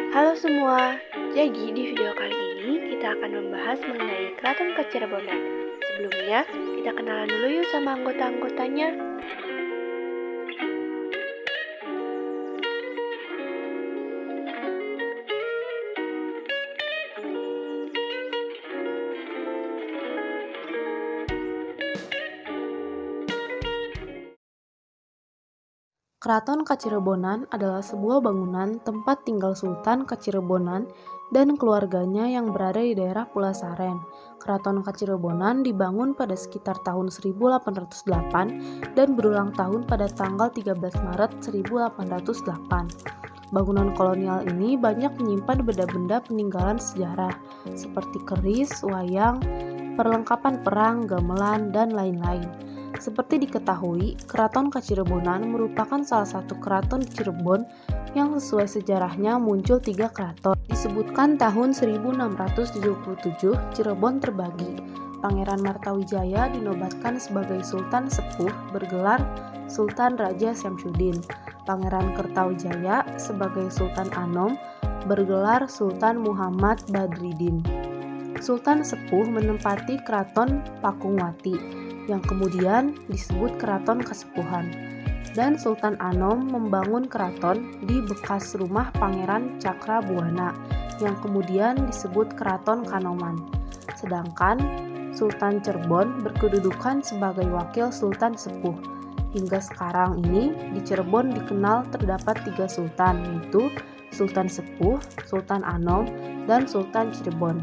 Halo semua, jadi di video kali ini kita akan membahas mengenai Keraton Kacirebonan. Sebelumnya, kita kenalan dulu yuk sama anggota-anggotanya. Keraton Kacirebonan adalah sebuah bangunan tempat tinggal Sultan Kacirebonan dan keluarganya yang berada di daerah Pulasaren. Keraton Kacirebonan dibangun pada sekitar tahun 1808 dan berulang tahun pada tanggal 13 Maret 1808. Bangunan kolonial ini banyak menyimpan benda-benda peninggalan sejarah seperti keris, wayang, perlengkapan perang, gamelan, dan lain-lain. Seperti diketahui, Keraton Kacirebonan merupakan salah satu keraton di Cirebon yang sesuai sejarahnya muncul 3 keraton. Disebutkan tahun 1677 Cirebon terbagi. Pangeran Martawijaya dinobatkan sebagai Sultan Sepuh bergelar Sultan Raja Syamsuddin. Pangeran Kertawijaya sebagai Sultan Anom bergelar Sultan Muhammad Badriddin. Sultan Sepuh menempati Keraton Pakungwati yang kemudian disebut Keraton Kasepuhan, dan Sultan Anom membangun keraton di bekas rumah Pangeran Cakrabuana yang kemudian disebut Keraton Kanoman. Sedangkan Sultan Cirebon berkedudukan sebagai wakil Sultan Sepuh. Hingga sekarang ini di Cirebon dikenal terdapat 3 sultan, yaitu Sultan Sepuh, Sultan Anom, dan Sultan Cirebon.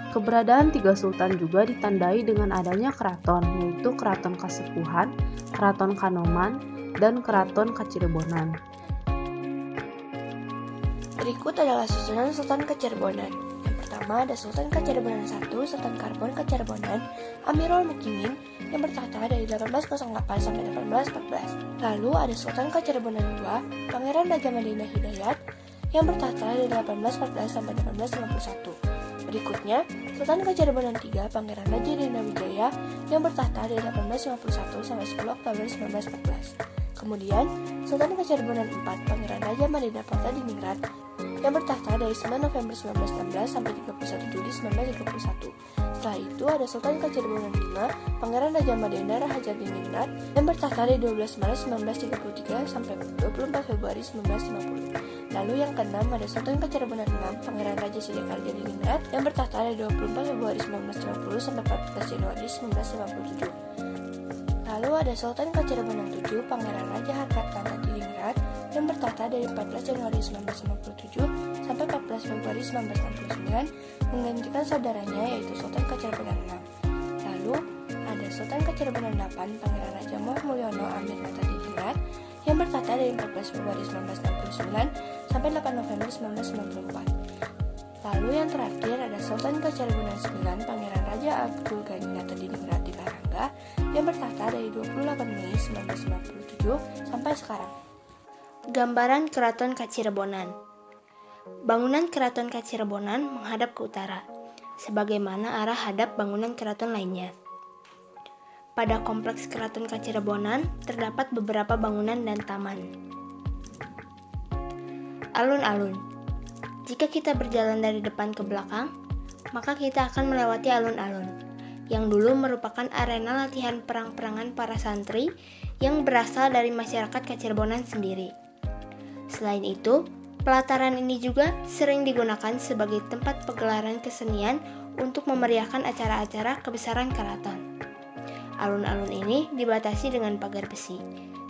Keberadaan 3 sultan juga ditandai dengan adanya keraton, yaitu Keraton Kasepuhan, Keraton Kanoman, dan Keraton Kacirebonan. Berikut adalah susunan Sultan Kacirebonan. Yang pertama ada Sultan Kacirebonan I, Sultan Karbon Kacirebonan, Amirul Mukminin yang bertahta dari 1808 sampai 1814. Lalu ada Sultan Kacirebonan II, Pangeran Raja Madinah Hidayat yang bertahta dari 1814 sampai 1851. Berikutnya, Sultan Kacirebonan III, Pangeran Raja Dina Wijaya yang bertahta dari 1851 sampai 10 Oktober 1914. Kemudian, Sultan Kacirebonan IV, Pangeran Raja Madinah Diningrat yang bertahta dari 9 November 1916 sampai 31 Juli 1931. Setelah itu ada Sultan Kacirebonan V, Pangeran Raja Madinah Diningrat yang bertahta dari 12 Maret 1933 sampai 24 Februari 1950. Lalu yang keenam ada Sultan Kacirebonan VI, Pangeran Raja Sidikarja Diningrat yang bertahta dari 24 Februari 1950 sampai 14 Januari 1957. Lalu ada Sultan Kacirebonan VII, Pangeran Raja Harkat Diningrat yang bertahta dari 14 Januari 1957 sampai 14 Februari 1969 menggantikan saudaranya yaitu Sultan Kacirebonan VI. Lalu ada Sultan Kacirebonan VIII, Pangeran Raja Mulyono Amirnata Diningrat yang bertahta dari 14 Februari 1969 sampai 8 November 1994. Lalu yang terakhir ada Sultan Kacirebonan IX, Pangeran Raja Abdul Ghani Diningrat di Karangga yang bertahta dari 28 Mei 1997 sampai sekarang. Gambaran Keraton Kacirebonan. Bangunan Keraton Kacirebonan menghadap ke utara, sebagaimana arah hadap bangunan keraton lainnya. Pada kompleks Keraton Kacirebonan terdapat beberapa bangunan dan taman. Alun-alun. Jika kita berjalan dari depan ke belakang, maka kita akan melewati alun-alun, yang dulu merupakan arena latihan perang-perangan para santri yang berasal dari masyarakat Kacirebonan sendiri. Selain itu, pelataran ini juga sering digunakan sebagai tempat pegelaran kesenian untuk memeriahkan acara-acara kebesaran keraton. Alun-alun ini dibatasi dengan pagar besi,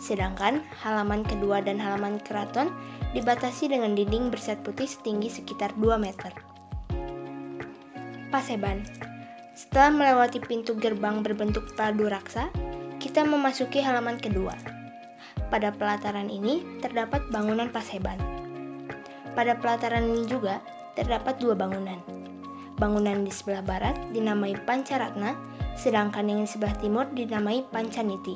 sedangkan halaman kedua dan halaman keraton dibatasi dengan dinding bercat putih setinggi sekitar 2 meter. Paseban. Setelah melewati pintu gerbang berbentuk padu raksa, kita memasuki halaman kedua. Pada pelataran ini terdapat bangunan paseban. Pada pelataran ini juga terdapat 2 bangunan. Bangunan di sebelah barat dinamai Pancaratna, sedangkan yang di sebelah timur dinamai Pancaniti.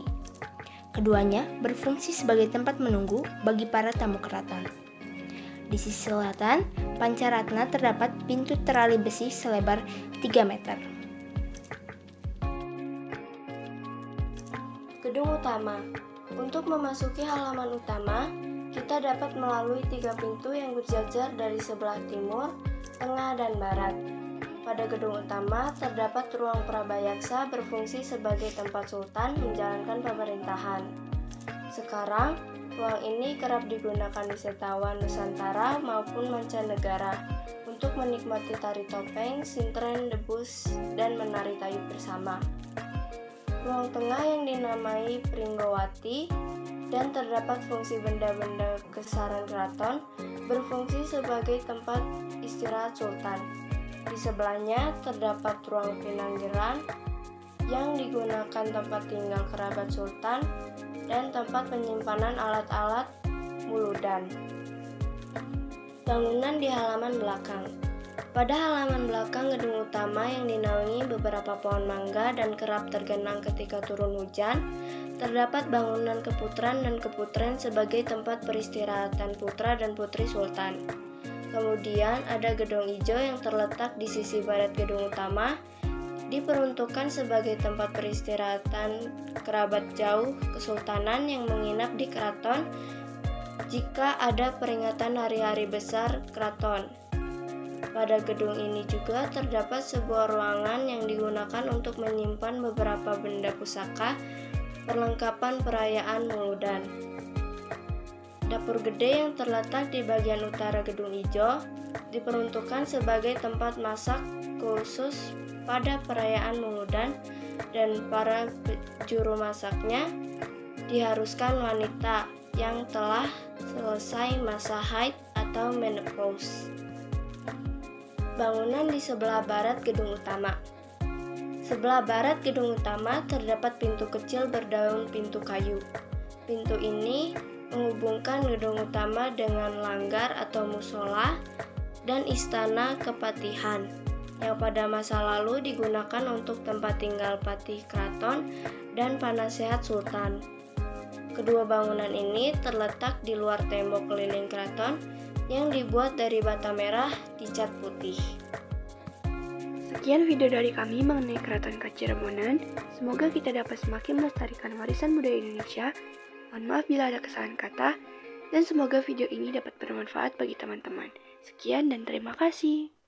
Keduanya berfungsi sebagai tempat menunggu bagi para tamu keraton. Di sisi selatan, Pancaratna terdapat pintu terali besi selebar 3 meter. Gedung utama. Untuk memasuki halaman utama, Kita dapat melalui 3 pintu yang berjajar dari sebelah timur, tengah, dan barat. Pada gedung utama terdapat ruang Prabayaksa berfungsi sebagai tempat sultan menjalankan pemerintahan. Sekarang, ruang ini kerap digunakan wisatawan Nusantara maupun mancanegara untuk menikmati tari topeng, sintren, debus, dan menari tayub bersama. Ruang tengah yang dinamai Pringgowati dan terdapat fungsi benda-benda kesaran keraton berfungsi sebagai tempat istirahat sultan. Di sebelahnya terdapat ruang Pinanggiran yang digunakan tempat tinggal kerabat sultan dan tempat penyimpanan alat-alat muludan. Bangunan di halaman belakang. Pada halaman belakang gedung utama yang dinaungi beberapa pohon mangga dan kerap tergenang ketika turun hujan, terdapat bangunan keputran dan keputren sebagai tempat peristirahatan putra dan putri sultan. Kemudian ada gedung ijo yang terletak di sisi barat gedung utama, diperuntukkan sebagai tempat peristirahatan kerabat jauh kesultanan yang menginap di keraton jika ada peringatan hari-hari besar keraton. Pada gedung ini juga terdapat sebuah ruangan yang digunakan untuk menyimpan beberapa benda pusaka perlengkapan perayaan Muludan. Dapur gede yang terletak di bagian utara gedung ijo diperuntukkan sebagai tempat masak khusus pada perayaan Muludan, dan para juru masaknya diharuskan wanita yang telah selesai masa haid atau menopause. Bangunan di sebelah barat gedung utama. Sebelah barat gedung utama terdapat pintu kecil berdaun pintu kayu. Pintu ini menghubungkan gedung utama dengan langgar atau musola dan istana kepatihan yang pada masa lalu digunakan untuk tempat tinggal patih keraton dan penasehat sultan. Kedua bangunan ini terletak di luar tembok keliling keraton yang dibuat dari bata merah dicat putih. Sekian video dari kami mengenai Keraton Kacirebonan. Semoga kita dapat semakin melestarikan warisan budaya Indonesia. Mohon maaf bila ada kesalahan kata, dan semoga video ini dapat bermanfaat bagi teman-teman. Sekian dan terima kasih.